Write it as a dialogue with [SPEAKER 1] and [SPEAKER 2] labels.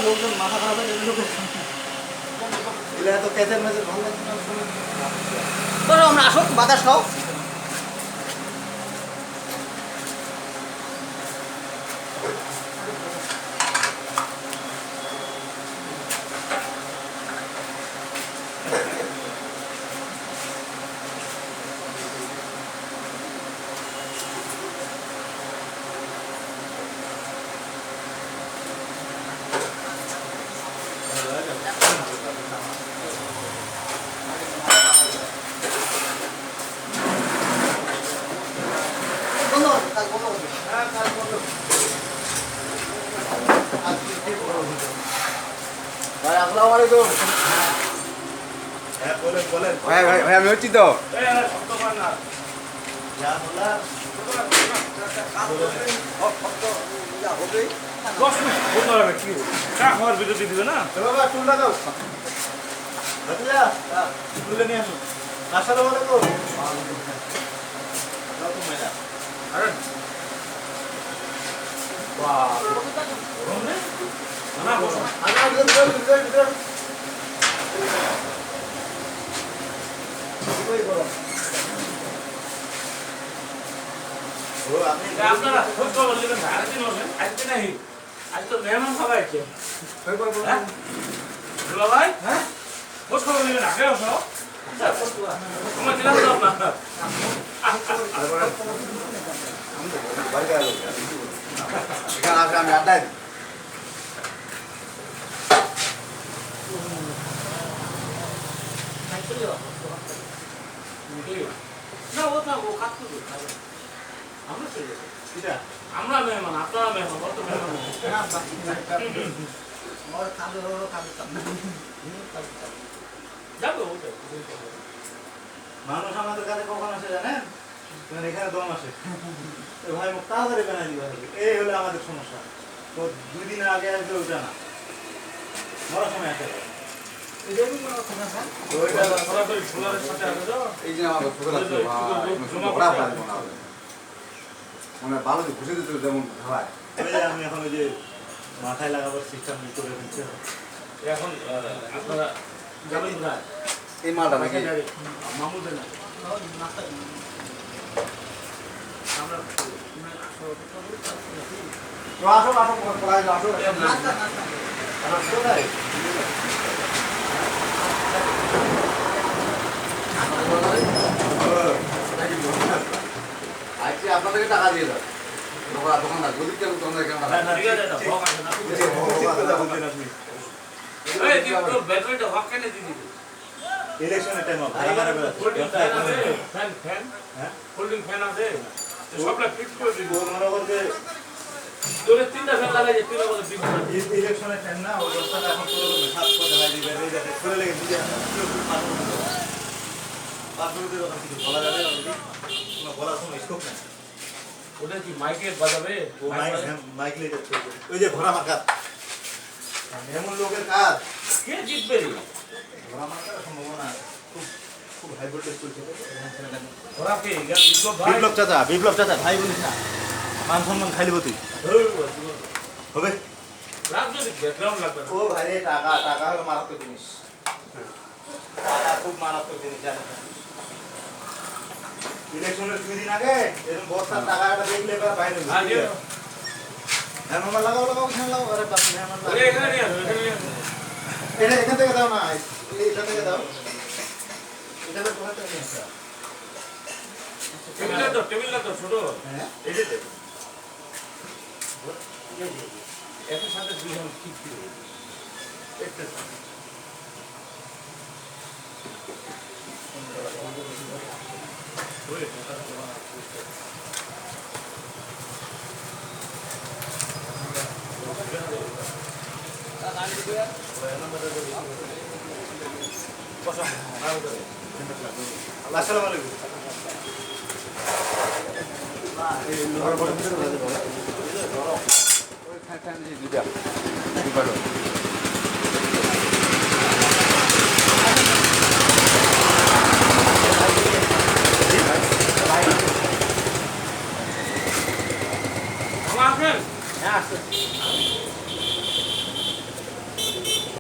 [SPEAKER 1] লোকজন মাথা খারাপ হয়ে এলে তো ক্যাচের ম্যাচের ভালো লাগছে না আমরা আসো বাতাস খাও
[SPEAKER 2] ভাই আমি হচ্ছি তো
[SPEAKER 3] বিরতি দিবে না
[SPEAKER 1] চুলটা দাও তুলে নিয়ে আসুন আসসালামু আলাইকুম
[SPEAKER 3] আপনারা খোঁজ খবর নেবেন আরেকদিন হবেন আজকে নাহি আজ তো মেহমান সবাই আছে ভাই হ্যাঁ খোঁজ খবর নেবেন আগে আসো তোমার দিলাম তো আপনার
[SPEAKER 2] এখানে আসলে আমি আড্ডায়
[SPEAKER 3] না ও না ও কাজ করবে আমরা চলে আমরা মেহমান আপনারা মেহমান ও তো মেহমান যাবে ও
[SPEAKER 1] মানুষ আমাদের কাছে কখন আসে জানেন এখানে দম আসে ভাই মুখ তাড়াতাড়ি বানাই দিবা এই হলো আমাদের সমস্যা তো 2 দিন আগে আসবে ওইটা না মরা সময় আসে
[SPEAKER 2] এই যে আমার মানে ভালো ঘুষে দিতে যেমন খাওয়ায়
[SPEAKER 1] আমি এখন ওই যে মাথায় লাগাবার সিস্টেম করে ফেলছি
[SPEAKER 3] এখন আপনারা যাবেন না
[SPEAKER 2] এই মালটা নাকি
[SPEAKER 3] মামুদের না
[SPEAKER 2] আসো আসো পড়ায় আসো আজকে আপনাদেরকে টাকা দিয়ে দাও দোকানদার গরিব কেন দোকানদার কেন
[SPEAKER 3] ব্যাটারিটা হক কেন দিদি
[SPEAKER 1] ইলেকশনের টাইম
[SPEAKER 3] হোল্ডিং ফ্যান আছে সবটা ফিক্স করে দিব
[SPEAKER 1] মনে করবে
[SPEAKER 3] তোরে 3টা ফ্যান লাগাই যে 3টা বলে ফিক্স করে
[SPEAKER 1] ইলেকশনের টাইম না ওই রাস্তাটা এখন পুরো সাত করে লাগাই দিবে এই যাতে খুলে লেগে দিবে পাঁচমিনিটের কথা কিছু বলা যাবে না কোনো বলার কোনো স্কোপ নেই
[SPEAKER 3] ওটা কি মাইকে বাজাবে
[SPEAKER 1] ও মাইক লেগে যাচ্ছে ওই যে ভরা মার্কা এমন লোকের কাজ
[SPEAKER 3] কে জিতবে
[SPEAKER 1] ভরা মার্কার সম্ভাবনা খুব খুব হাই ভোল্টেজ চলছে
[SPEAKER 3] ওরা কে বিপ্লব ভাই
[SPEAKER 1] বিপ্লব চাচা ভাই বলিস না মান সম্মান খাইলিব তুই হবে
[SPEAKER 3] রাজনৈতিক ব্যাকগ্রাউন্ড লাগবে
[SPEAKER 1] ও ভাই রে টাকা টাকা হলো মারাত্মক জিনিস টাকা খুব মারাত্মক জিনিস জানেন ইলেকশনের 2 দিন আগে এরকম বস্তার টাকাটা দেখলে এবার বাইরে হ্যাঁ মামা লাগাও লাগাও এখানে লাগাও আরে বাপ রে আমার
[SPEAKER 3] ওরে এখানে নিয়ে আসো
[SPEAKER 1] এটা এখান থেকে দাও না এটা থেকে দাও এটা তো কোথা থেকে নিয়ে আসা
[SPEAKER 3] টেবিলটা তো ছোট
[SPEAKER 1] হ্যাঁ
[SPEAKER 3] এই যে একই সাথে দুইজন ঠিক ছিল একটা
[SPEAKER 1] আসসালামু আলাইকুম
[SPEAKER 2] ওই